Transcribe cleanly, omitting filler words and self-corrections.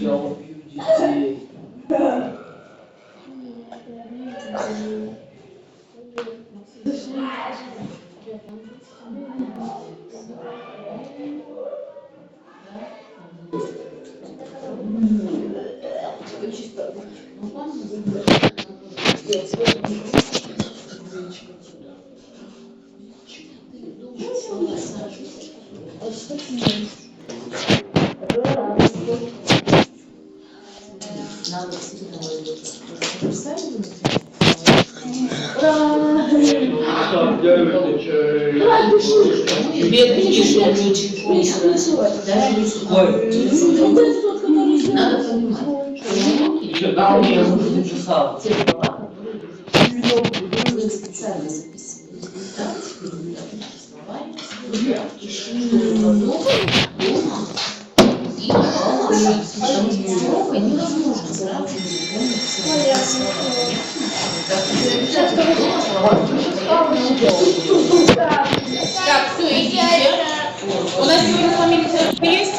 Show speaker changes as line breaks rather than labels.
Я убью детей.
Надо бедный тише, даже если надо понимать,
Еще там я уже записал.
те слова, которые вы специально записывали, да, словарь, чтобы потом дома и ошибся, потому что срокой невозможно сразу запомнить все слова.
Так, все, идите. У нас сегодня с вами есть?